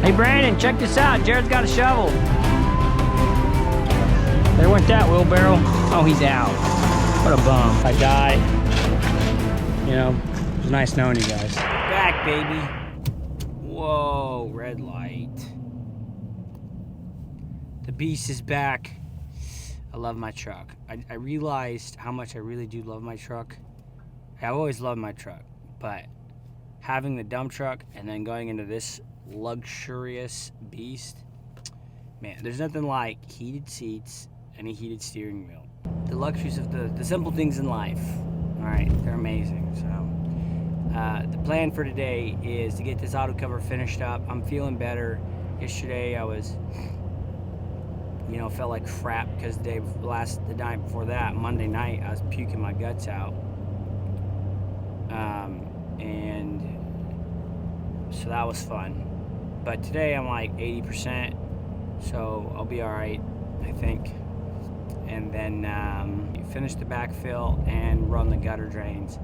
Hey Brandon, check this out. Jared's got a shovel. There went that wheelbarrow. Oh, he's out. What a bum. I die. You know, it was nice knowing you guys. Back, baby. Whoa, red light. The beast is back. I love my truck. I realized how much I really do love my truck. I've always loved my truck, but having the dump truck and then going into this luxurious beast, man, there's nothing like heated seats and a heated steering wheel. The luxuries of the simple things in life, all right, they're amazing. So the plan for today is to get this auto cover finished up. I'm feeling better. Yesterday I was, you know, felt like crap because the night before that, Monday night, I was puking my guts out. And so that was fun. But today I'm like 80%, so I'll be all right, I think. And then finish the backfill and run the gutter drains.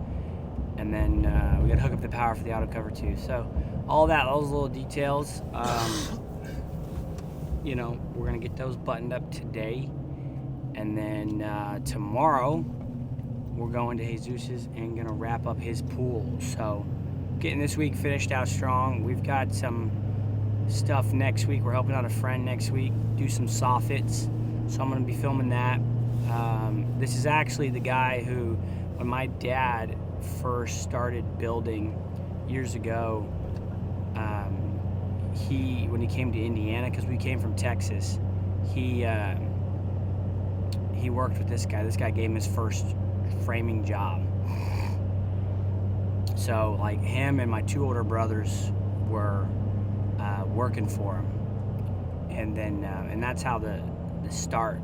And then we gotta hook up the power for the auto cover too. So all that, those little details, you know, we're gonna get those buttoned up today. And then tomorrow, we're going to Jesus's and gonna wrap up his pool. So getting this week finished out strong. We've got some stuff next week. We're helping out a friend next week, do some soffits. So I'm gonna be filming that. This is actually the guy who, when my dad first started building years ago, when he came to Indiana, because we came from Texas, he worked with this guy. This guy gave him his first framing job. So like him and my two older brothers were working for him, and then and that's how the start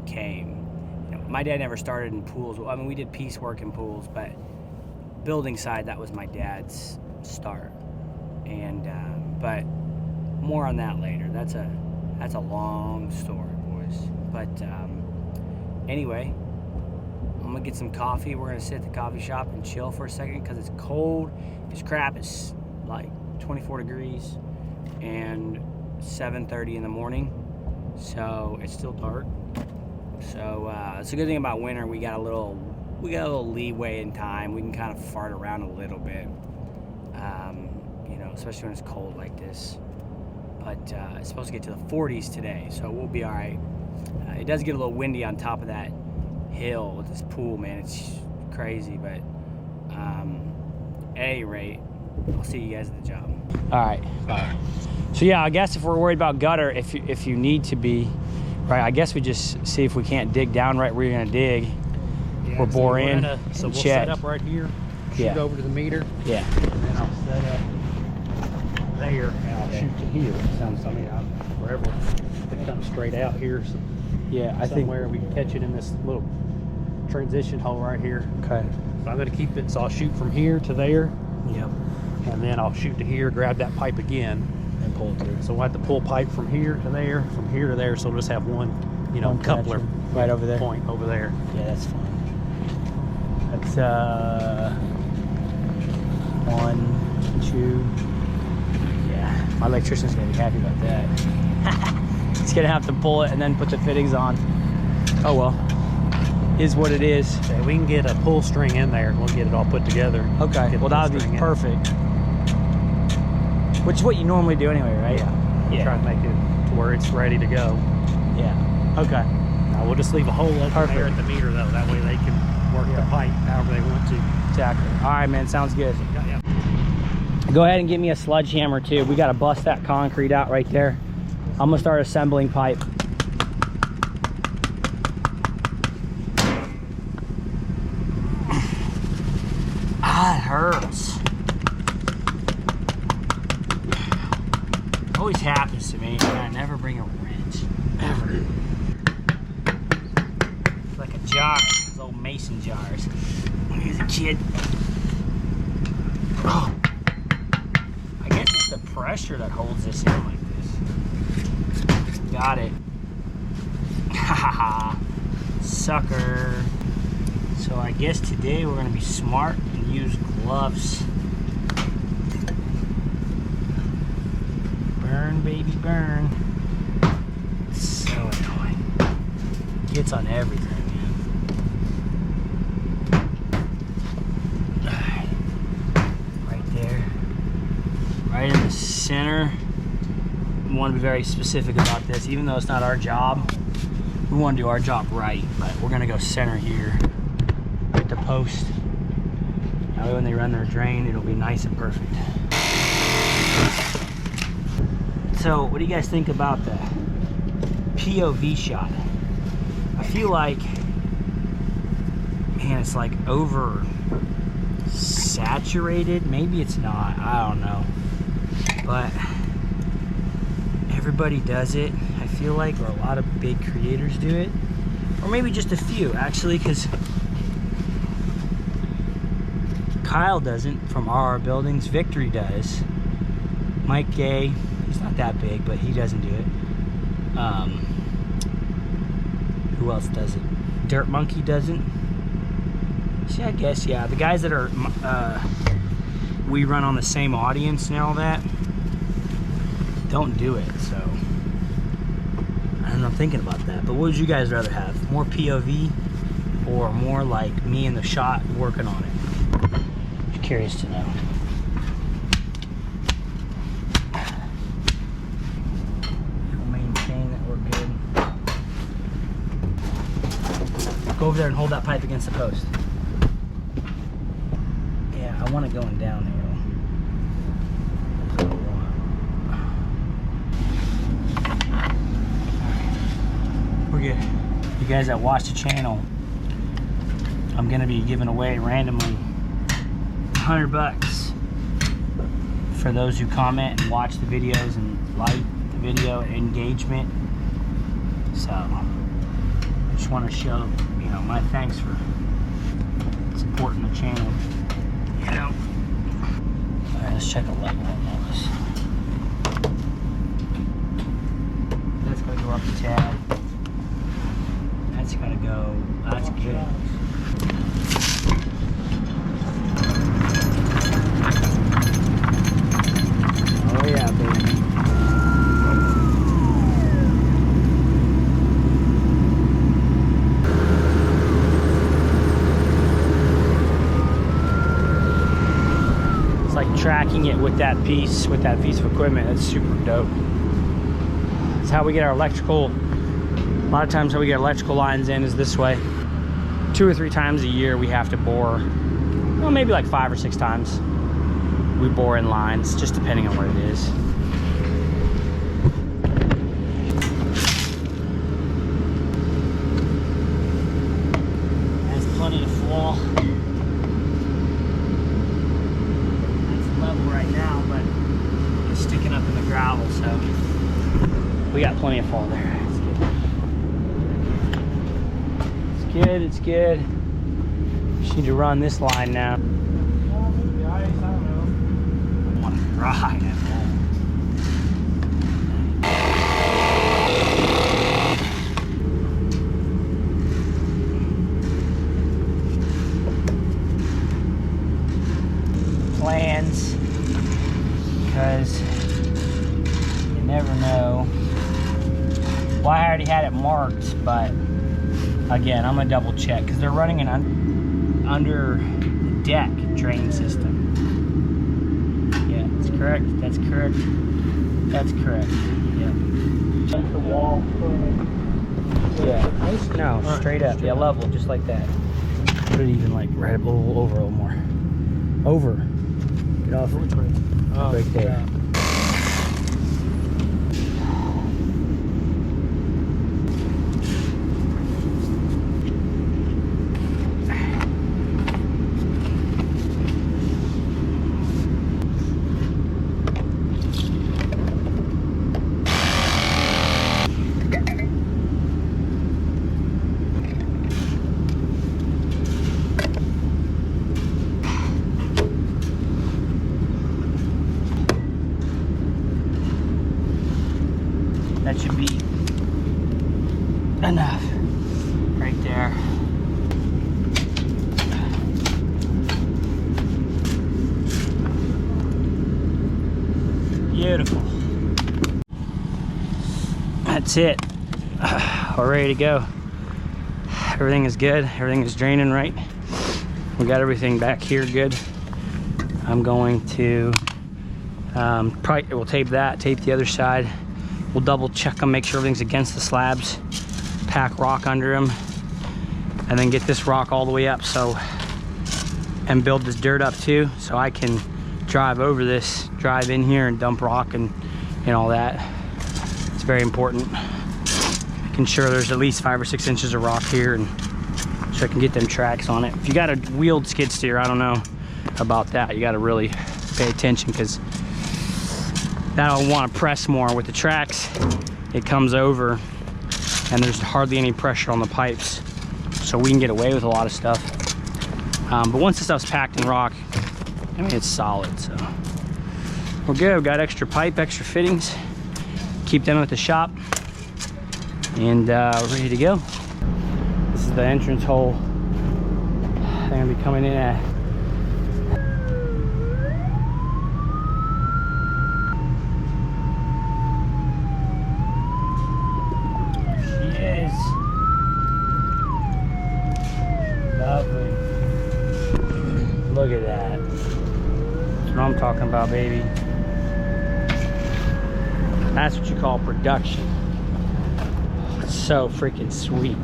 came. You know, my dad never started in pools. I mean, we did piecework in pools, but building side, that was my dad's start. And but more on that later. That's a long story, boys. But anyway, I'm gonna get some coffee. We're gonna sit at the coffee shop and chill for a second because it's cold. It's crap. It's like 24 degrees and 7:30 in the morning, so it's still dark. So it's a good thing about winter. We got a little leeway in time. We can kind of fart around a little bit, you know, especially when it's cold like this. But it's supposed to get to the 40s today, so we'll be all right. It does get a little windy on top of that hill with this pool, man. It's crazy, but at any rate, I'll see you guys at the job. All right, bye. So yeah, I guess if we're worried about gutter, if you need to be, right, I guess we just see if we can't dig down right where you're gonna dig. Yeah, we'll bore in. So we'll set up right here, shoot over to the meter. Yeah. And then I'll set up there, and I'll shoot to here. Wherever it comes straight out here. So yeah, I think somewhere we can catch it in this little transition hole right here. Okay. So I'm gonna keep it, so I'll shoot from here to there. Yep. And then I'll shoot to here, grab that pipe again, and pull it through. So we'll have to pull pipe from here to there, from here to there, so we'll just have one, you know, one coupler right over there. Point over there. Yeah, that's fine. That's 1, 2. Yeah, my electrician's gonna be happy about that. He's gonna have to pull it and then put the fittings on. Oh well, is what it is. Okay, we can get a pull string in there. We'll get it all put together. Okay, well that would be perfect. Which is what you normally do anyway, right? Yeah. Try to make it to where it's ready to go. Yeah. Okay. Now we'll just leave a hole open there at the meter though. That way they can work the pipe however they want to. Exactly. All right, man. Sounds good. Yeah. Go ahead and give me a sledgehammer too. We got to bust that concrete out right there. I'm gonna start assembling pipe. Ah, it hurts. Always happens to me. I never bring a wrench. Ever. It's like a jar. Those old mason jars. When I was a kid. Oh. I guess it's the pressure that holds this in like this. Got it. Haha. Sucker. So I guess today we're going to be smart and use gloves. Burn baby, burn. It's so annoying. Gets on everything, man. Right there. Right in the center. We want to be very specific about this, even though it's not our job. We want to do our job right, but we're gonna go center here. Hit the post. That way when they run their drain, it'll be nice and perfect. So, what do you guys think about the POV shot? I feel like, man, it's like over saturated. Maybe it's not, I don't know. But everybody does it, I feel like, or a lot of big creators do it. Or maybe just a few, actually, because Kyle doesn't from RR Buildings. Victory does. Mike Gay, he's not that big, but he doesn't do it. Who else does it? Dirt Monkey doesn't. See, I guess, yeah. The guys that are, we run on the same audience and all that, don't do it, so. I don't know, I'm thinking about that. But what would you guys rather have? More POV or more like me in the shot working on it? Just curious to know. We'll maintain that we're good. Go over there and hold that pipe against the post. Yeah, I want it going down here. We're good. You guys that watch the channel, I'm gonna be giving away randomly $100 for those who comment and watch the videos and like the video engagement. So I just want to show, you know, my thanks for supporting the channel. You know. All right, let's check a level on this. That's gonna go up a tad. That's gotta go. That's good. Oh yeah, baby. It's like tracking it with that piece of equipment. That's super dope. It's how we get our electrical. A lot of times how we get electrical lines in is this way. 2 or 3 times a year we have to bore, well, maybe like 5 or 6 times we bore in lines, just depending on what it is. Has plenty of fall. It's level right now, but it's sticking up in the gravel, so we got plenty of fall there. Good, it's good. Just need to run this line now. I want to dry at home. Plans, because you never know. Well, I already had it marked, but again, I'm gonna double check because they're running an under deck drain system. Yeah, that's correct. That's correct. That's correct. Yeah. The wall. Yeah. No, straight up. Yeah, level, just like that. Put it even like right over a little more. Over. Get off. Which way? Oh, right there. Yeah. That should be enough right there. Beautiful. that's it. We're ready to go. Everything is good. Everything is draining right. We got everything back here good. I'm going to probably we'll tape that, tape the other side. We'll double check them, make sure everything's against the slabs, pack rock under them, and then get this rock all the way up, so, and build this dirt up too, so I can drive over this, drive in here and dump rock and all that. It's very important. Making sure there's at least 5 or 6 inches of rock here, and so I can get them tracks on it. If you got a wheeled skid steer, I don't know about that. You got to really pay attention, because that'll want to press more. With the tracks, it comes over and there's hardly any pressure on the pipes, so we can get away with a lot of stuff. But once the stuff's packed in rock, I mean, it's solid, so we're good. We've got extra pipe, extra fittings, keep them at the shop, and we're ready to go. This is the entrance hole they're gonna be coming in at. Look at that. That's what I'm talking about, baby. That's what you call production. It's so freaking sweet.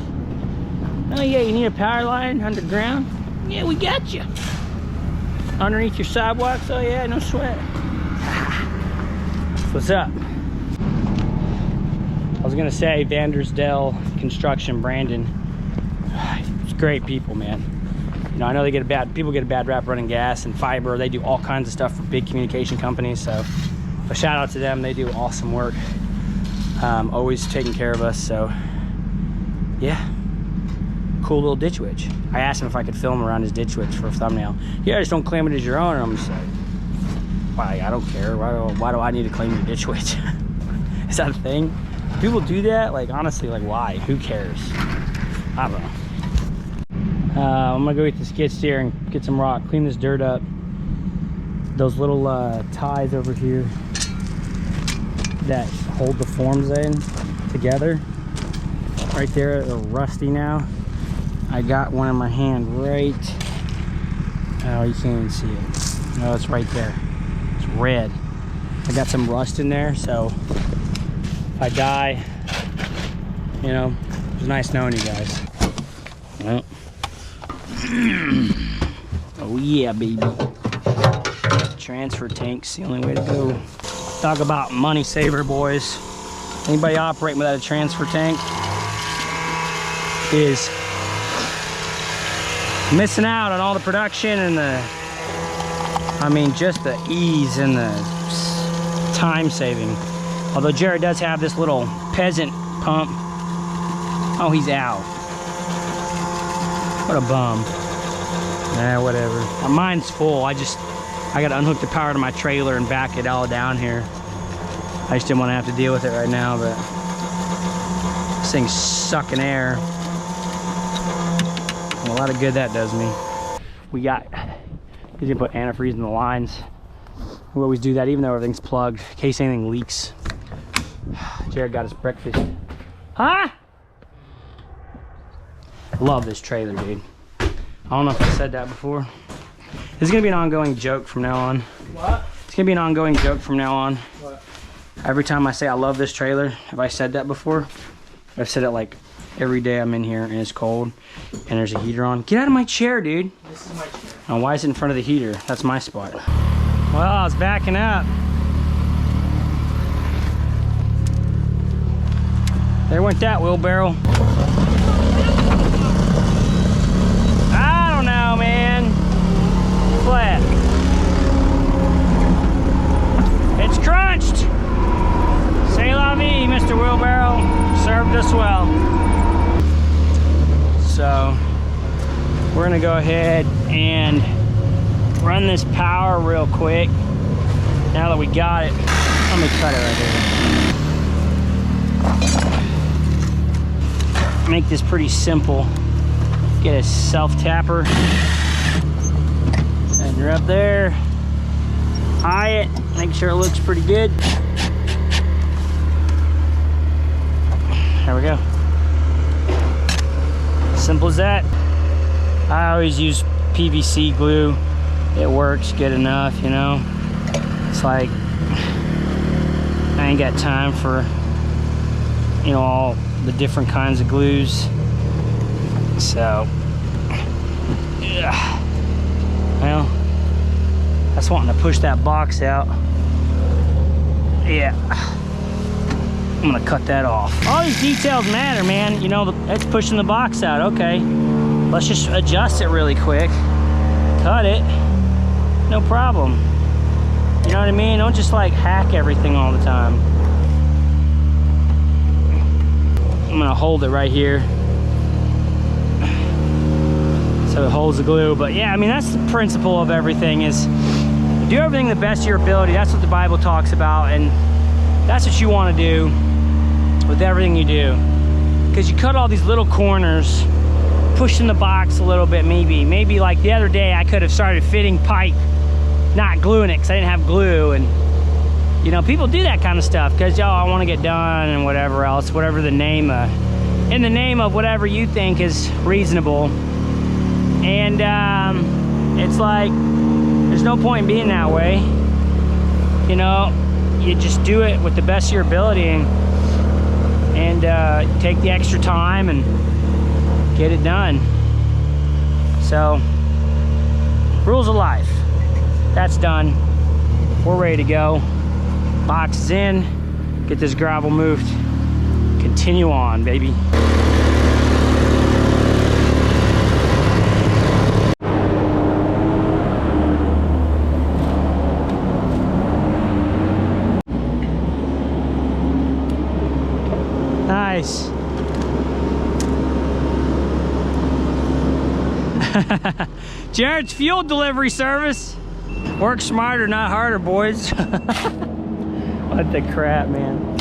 Oh yeah, you need a power line underground? Yeah, we got you. Underneath your sidewalks? Oh yeah, no sweat. What's up? I was gonna say Vandersdale Construction, Brandon. It's great people, man. You know, I know people get a bad rap running gas and fiber. They do all kinds of stuff for big communication companies, so a shout out to them. They do awesome work, always taking care of us. So yeah, cool little ditch witch. I asked him if I could film around his ditch witch for a thumbnail. Yeah, just don't claim it as your own. And I'm just like, why? I don't care. Why do I need to claim your ditch witch? Is that a thing? People do that? Like, honestly, like, why? Who cares? I don't know. I'm gonna go get the skid steer and get some rock, clean this dirt up. Those little ties over here that hold the forms in together, right there, they're rusty now. I got one in my hand right, oh, you can't even see it. No, it's right there. It's red. I got some rust in there, so if I die, you know, it was nice knowing you guys. Well. Oh yeah, baby. Transfer tank's the only way to go. Talk about money saver, boys. Anybody operating without a transfer tank is missing out on all the production and just the ease and the time saving. Although Jared does have this little peasant pump. Oh, he's out. What a bum. Nah, whatever. Mine's full. I gotta unhook the power to my trailer and back it all down here. I just didn't want to have to deal with it right now, but this thing's sucking air. And a lot of good that does me. He's gonna put antifreeze in the lines. We always do that even though everything's plugged, in case anything leaks. Jared got his breakfast. Huh? Love this trailer, dude. I don't know if I said that before. This is gonna be an ongoing joke from now on. What? It's gonna be an ongoing joke from now on. What? Every time I say I love this trailer, have I said that before? I've said it like every day I'm in here and it's cold and there's a heater on. Get out of my chair, dude. This is my chair. Oh, why is it in front of the heater? That's my spot. Well, I was backing up. There went that wheelbarrow. I don't know, man. Flat. It's crunched. C'est la vie, Mr. Wheelbarrow. Served us well. So, we're gonna go ahead and run this power real quick. Now that we got it, let me cut it right here. Make this pretty simple. Get a self-tapper. And you're up there. Eye it, make sure it looks pretty good. There we go. Simple as that. I always use PVC glue. It works good enough, you know. It's like I ain't got time for, you know, all the different kinds of glues. So yeah. Well, that's wanting to push that box out. Yeah, I'm gonna cut that off. All these details matter, man. You know, it's pushing the box out. Okay, let's just adjust it really quick. Cut it, no problem. You know what I mean? Don't just like hack everything all the time. I'm gonna hold it right here so it holds the glue. But yeah, I mean, that's the principle of everything, is do everything the best of your ability. That's what the Bible talks about, and that's what you want to do with everything you do. Because you cut all these little corners, pushing the box a little bit, maybe like the other day I could have started fitting pipe, not gluing it because I didn't have glue. And you know, people do that kind of stuff because, oh, I want to get done and whatever else, whatever the name, in the name of whatever you think is reasonable. And it's like, there's no point in being that way. You know, you just do it with the best of your ability, and take the extra time and get it done. So, rules of life. That's done. We're ready to go. Box is in. Get this gravel moved. Continue on, baby. Nice. Jared's fuel delivery service. Work smarter, not harder, boys. What the crap, man.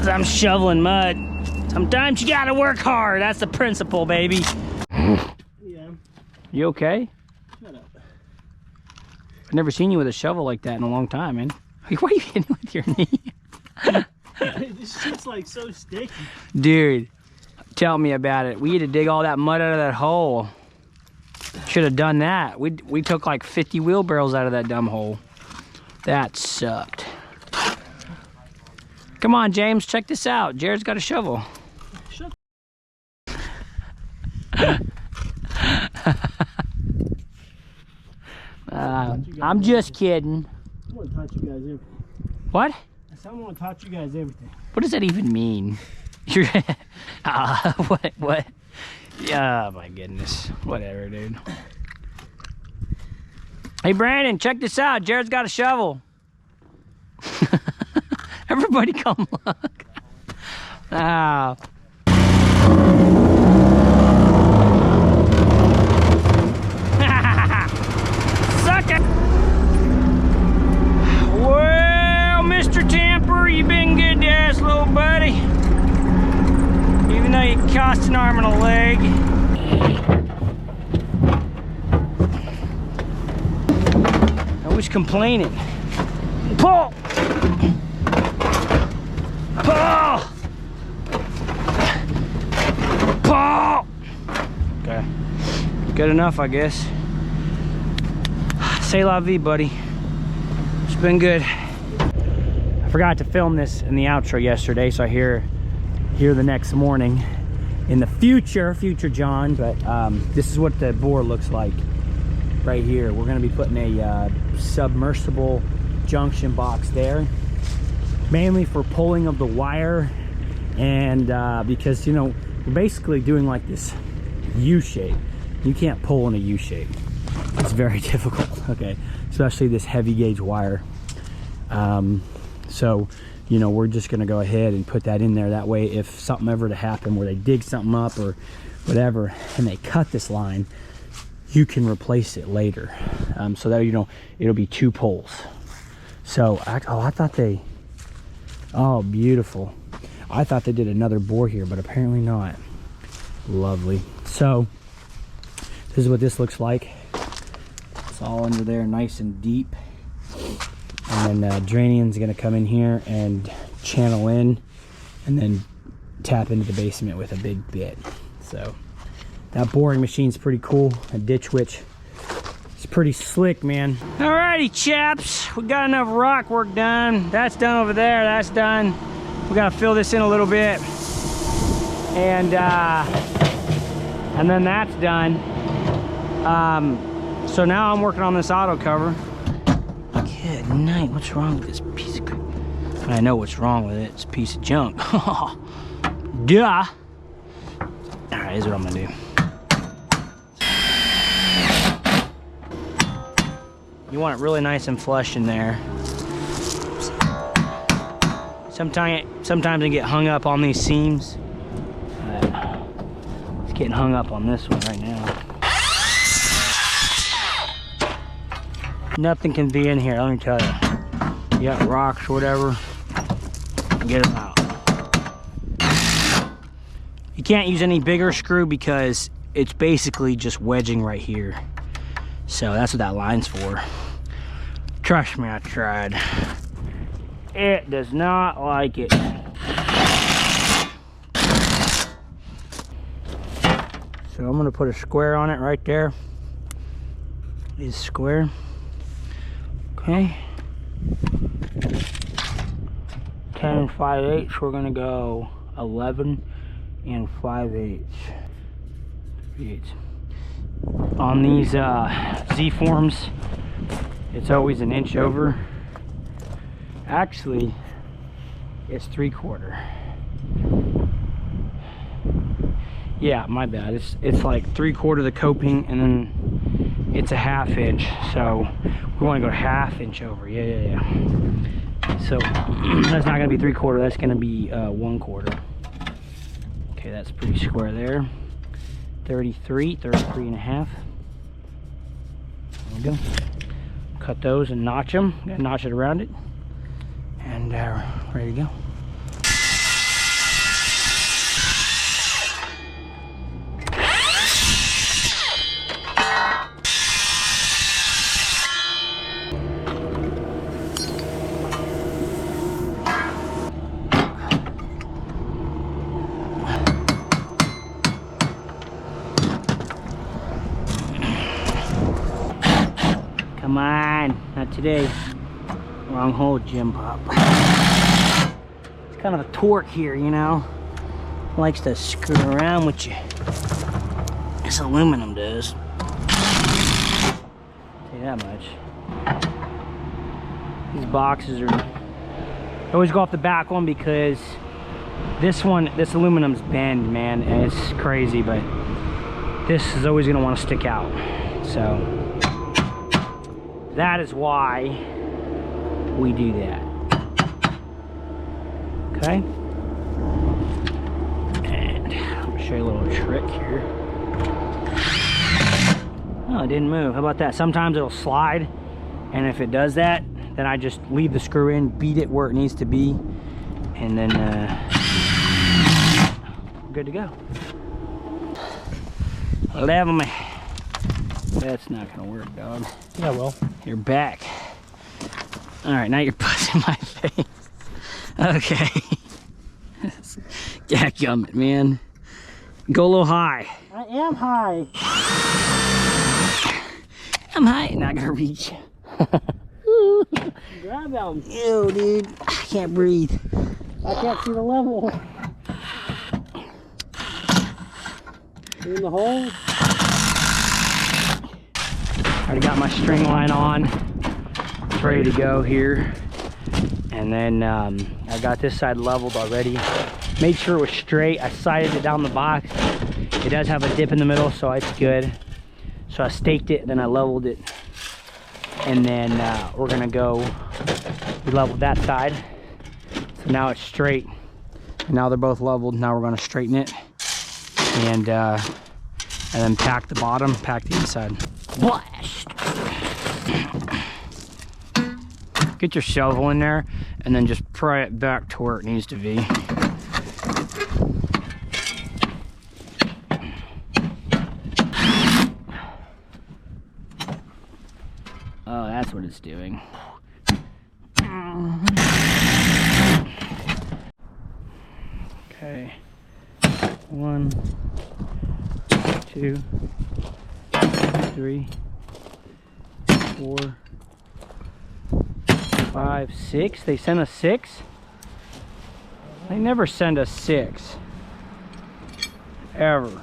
I'm shoveling mud. Sometimes you gotta work hard. That's the principle, baby. Yeah. You okay? Shut up. I've never seen you with a shovel like that in a long time, man. Why are you hitting with your knee? This shit's like so sticky. Dude, tell me about it. We had to dig all that mud out of that hole. Should have done that. We took like 50 wheelbarrows out of that dumb hole. That sucked. Come on, James, check this out. Jared's got a shovel. Shut I'm just kidding. I want to taught you guys everything. What? I want to taught you guys everything. What does that even mean? You're what? Yeah, oh my goodness. Whatever, dude. Hey, Brandon, check this out. Jared's got a shovel. Everybody come look. Ah. Suck it. Well, Mr. Tamper, you been good to us, little buddy. Even though you cost an arm and a leg. Always complaining. Pull! Pull! Pull! Okay. Good enough, I guess. C'est la vie, buddy. It's been good. I forgot to film this in the outro yesterday, so I here the next morning in the future John, but this is what the bore looks like right here. We're going to be putting a submersible junction box there, mainly for pulling of the wire, and because, you know, we're basically doing like this U shape. You can't pull in a U shape. It's very difficult, okay, especially this heavy gauge wire. So, you know, we're just going to go ahead and put that in there. That way, if something ever to happen where they dig something up or whatever and they cut this line, you can replace it later. So that, you know, it'll be 2 poles. So I thought they, oh, beautiful. I thought they did another bore here, but apparently not. Lovely. So this is what this looks like. It's all under there, nice and deep. And then Drainian's gonna come in here and channel in, and then tap into the basement with a big bit. So that boring machine's pretty cool. A ditch witch. It's pretty slick, man. Alrighty, chaps. We got enough rock work done. That's done over there. That's done. We gotta fill this in a little bit. And then that's done. So now I'm working on this auto cover. Good night. What's wrong with this piece of... I know what's wrong with it. It's a piece of junk. Duh. Alright, here's what I'm gonna do. You want it really nice and flush in there. Sometimes I get hung up on these seams. It's getting hung up on this one right now. Nothing can be in here, let me tell you. You got rocks or whatever, get them out. You can't use any bigger screw because it's basically just wedging right here. So that's what that line's for. Trust me, I tried. It does not like it. So I'm gonna put a square on it right there. Is square. Okay. 10 5/8. We're gonna go 11 and 5/8. On these Z forms, it's always an inch over. Actually, it's 3/4. Yeah, my bad. It's like 3/4 the coping, and then it's a 1/2 inch. So we want to go 1/2 inch over. Yeah. So that's not gonna be 3/4. That's gonna be 1/4. Okay, that's pretty square there. 33 and a half. There we go. Cut those and notch them. Gotta notch it around it. And ready to go. Come on, not today. Wrong hole, Jim Pop. It's kind of a torque here, you know. Likes to screw around with you. This aluminum does. Tell you that much. These boxes are... I always go off the back one because this aluminum's bend, man, and it's crazy, but this is always gonna want to stick out. So that is why we do that. Okay. And I'm gonna show you a little trick here. Oh, it didn't move. How about that? Sometimes it'll slide, and if it does that, then I just leave the screw in, beat it where it needs to be, and then we're good to go. Level me. That's not gonna work, dog. Yeah, well. You're back. All right, now you're buzzing my face. Okay. Dadgummit, man. Go a little high. I am high. I'm high. Not gonna reach. Grab them. Ew, dude. I can't breathe. I can't see the level. You in the hole? Already got my string line on. It's ready to go here. And then I got this side leveled already. Made sure it was straight. I sighted it down the box. It does have a dip in the middle, so it's good. So I staked it, then I leveled it. And then we're gonna go, we leveled that side. So now it's straight. And now they're both leveled. Now we're gonna straighten it. And then pack the bottom, pack the inside. Blast! Get your shovel in there and then just pry it back to where it needs to be. Oh, that's what it's doing. Okay. 1, 2, 3, 4, 5, 6. They sent us 6? They never send us 6. Ever.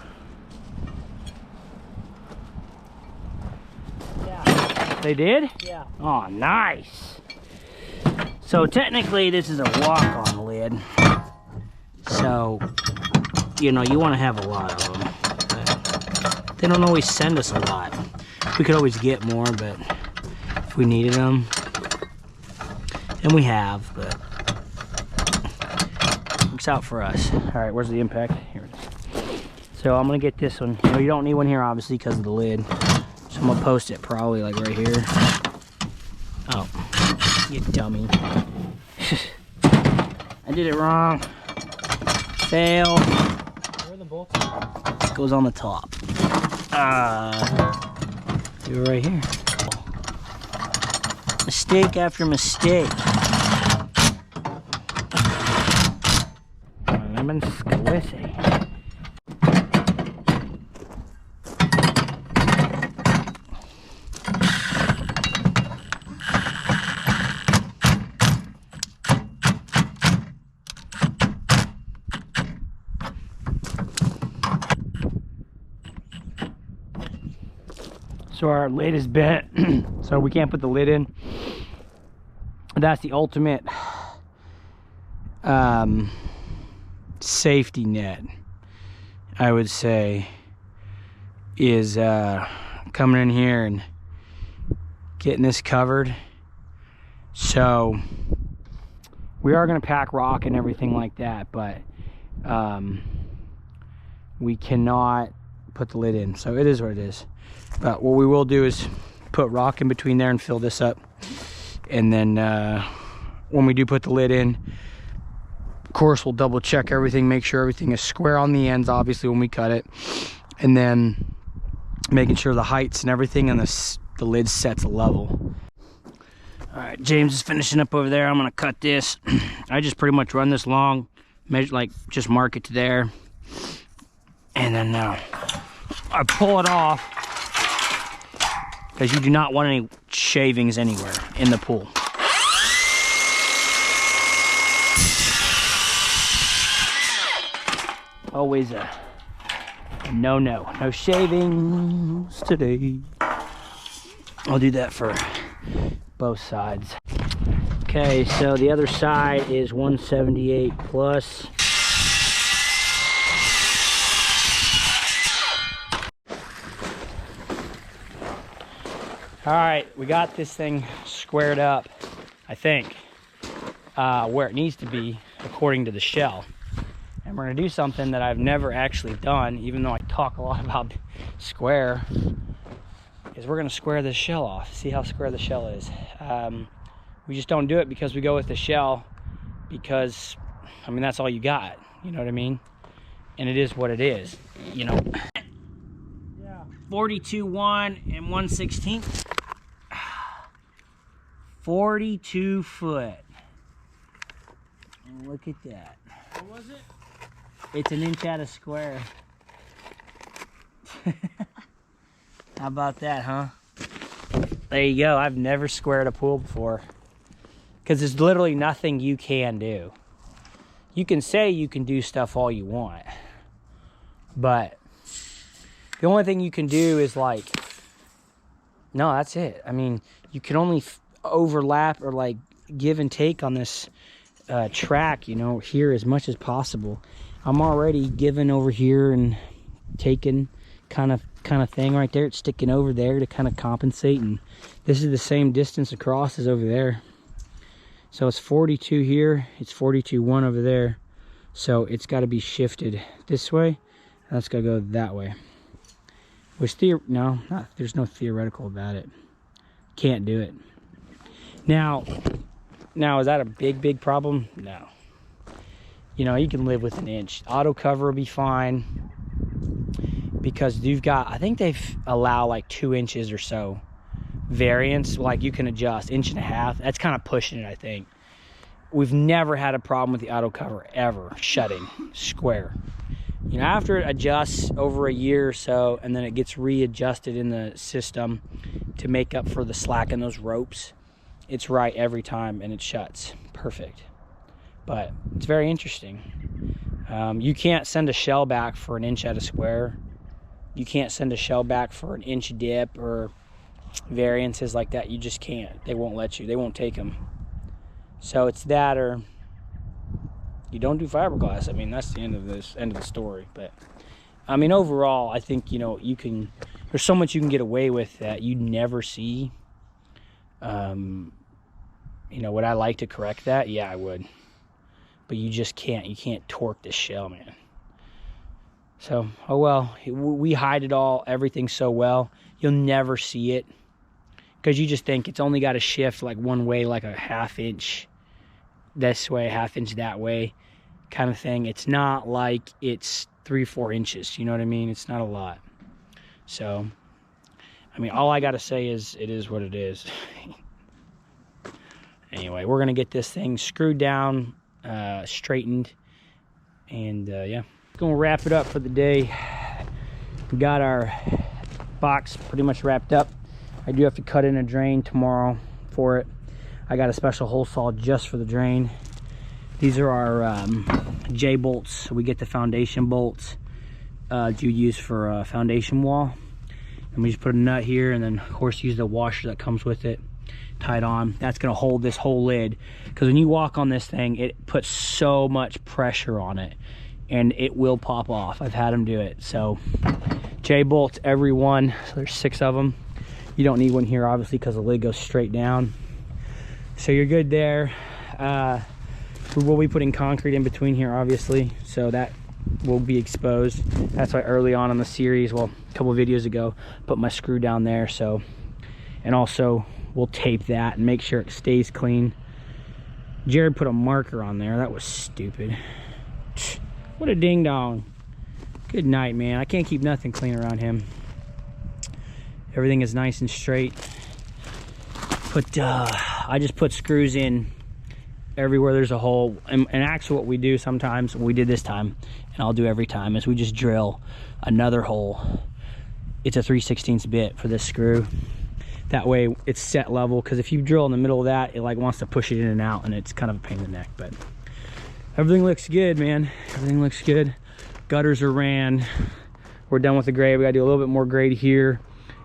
Yeah. They did? Yeah. Oh, nice. So technically this is a walk-on lid. So, you know, you want to have a lot of them. But they don't always send us a lot. We could always get more, but if we needed them, and we have, but works out for us. All right, where's the impact? Here it is. So I'm gonna get this one. You know, you don't need one here obviously because of the lid. So I'm gonna post it probably like right here. Oh, you dummy. I did it wrong. Fail. Where are the bolts? It goes on the top. Do it right here. Mistake after mistake. Lemon squishy. So our lid is bent, so we can't put the lid in. That's the ultimate safety net, I would say, is coming in here and getting this covered. So we are going to pack rock and everything like that, but we cannot put the lid in, so it is what it is. But what we will do is put rock in between there and fill this up, and then when we do put the lid in, of course we'll double check everything, make sure everything is square on the ends obviously when we cut it, and then making sure the heights and everything and the lid sets level. All right, James is finishing up over there. I'm gonna cut this. I just pretty much run this long, measure, like just mark it to there, and then I pull it off, because you do not want any shavings anywhere in the pool. Always a no shavings today. I'll do that for both sides. Okay, so the other side is 178 plus. All right, we got this thing squared up, I think, where it needs to be according to the shell. And we're gonna do something that I've never actually done, even though I talk a lot about square, is we're gonna square this shell off, see how square the shell is. We just don't do it because we go with the shell, because, I mean, that's all you got, you know what I mean? And it is what it is, you know. 42.1 and 1/16. 42 foot. Look at that. What was it? It's an inch out of square. How about that, huh? There you go. I've never squared a pool before, because there's literally nothing you can do. You can say you can do stuff all you want, but the only thing you can do is like, no, that's it. I mean, you can only overlap or like give and take on this track, you know, here as much as possible. I'm already giving over here and taking kind of thing right there. It's sticking over there to kind of compensate, and this is the same distance across as over there. So it's 42 here, it's 42.1 over there. So it's got to be shifted this way, and that's got to go that way. Which there's no theoretical about it. Can't do it. Now is that a big problem? No. You know, you can live with an inch. Auto cover will be fine, because you've got, I think they've allow like 2 inches or so variance, like you can adjust 1.5 inches. That's kind of pushing it, I think. we've never had a problem with the auto cover ever shutting square. You know, after it adjusts over a year or so, and then it gets readjusted in the system to make up for the slack in those ropes, it's right every time, and it shuts perfect. But it's very interesting. You can't send a shell back for an inch at a square. You can't send a shell back for an inch dip or variances like that. You just can't. They won't let you. They won't take them. So it's that, or you don't do fiberglass. I mean, that's the end of the story. But I mean, overall, I think, you know, there's so much you can get away with that you never see. You know, would I like to correct that? Yeah, I would. But you just can't. You can't torque this shell, man. So, oh well. We hide it all, everything so well. You'll never see it. Because you just think it's only got to shift like one way, like a ½ inch this way, ½ inch that way kind of thing. It's not like it's 3-4 inches. You know what I mean? It's not a lot. So, I mean, all I got to say is it is what it is. Anyway, we're going to get this thing screwed down, straightened, and yeah. Going to wrap it up for the day. We got our box pretty much wrapped up. I do have to cut in a drain tomorrow for it. I got a special hole saw just for the drain. These are our J bolts. We get the foundation bolts you use for a foundation wall. And we just put a nut here, and then of course use the washer that comes with it, tied on. That's gonna hold this whole lid, because when you walk on this thing, it puts so much pressure on it, and it will pop off. I've had them do it. So J bolts, every one. So there's 6 of them. You don't need one here, obviously, because the lid goes straight down. So you're good there. We will be putting concrete in between here, obviously, so that will be exposed. That's why early on in the series, well, a couple of videos ago, put my screw down there. So, and also we'll tape that and make sure it stays clean. Jared put a marker on there. That was stupid. What a ding dong. Good night, man. I can't keep nothing clean around him. Everything is nice and straight. I just put screws in everywhere there's a hole. And actually what we do sometimes, we did this time, and I'll do every time, is we just drill another hole. It's a 3/16 bit for this screw. That way it's set level, because if you drill in the middle of that, it like wants to push it in and out, and it's kind of a pain in the neck. But everything looks good, man. Everything looks good. Gutters are ran. We're done with the grade. We gotta do a little bit more grade here.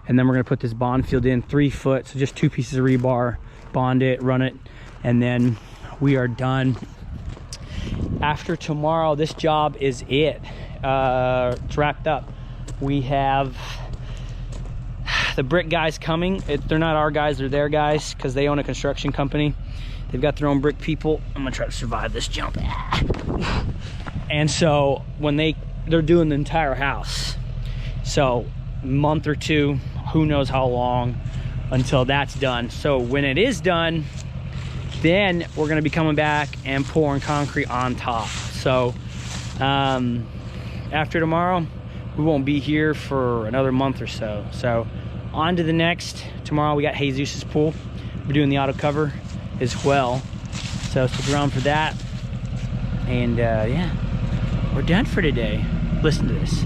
And then we're gonna put this bond field in 3 foot, so just 2 pieces of rebar, bond it, run it, and then we are done. After tomorrow, this job is it. It's wrapped up. We have the brick guys coming. They're not our guys, they're their guys, because they own a construction company. They've got their own brick people. I'm gonna try to survive this jump. And so when they're doing the entire house, so month or 2, who knows how long until that's done. So when it is done, then we're going to be coming back and pouring concrete on top. So after tomorrow, we won't be here for another month or so. So on to the next. Tomorrow we got Jesus's pool. We're doing the auto cover as well, so stick around for that. And yeah, we're done for today. Listen to this.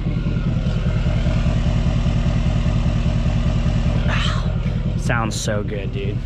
Sounds so good, dude.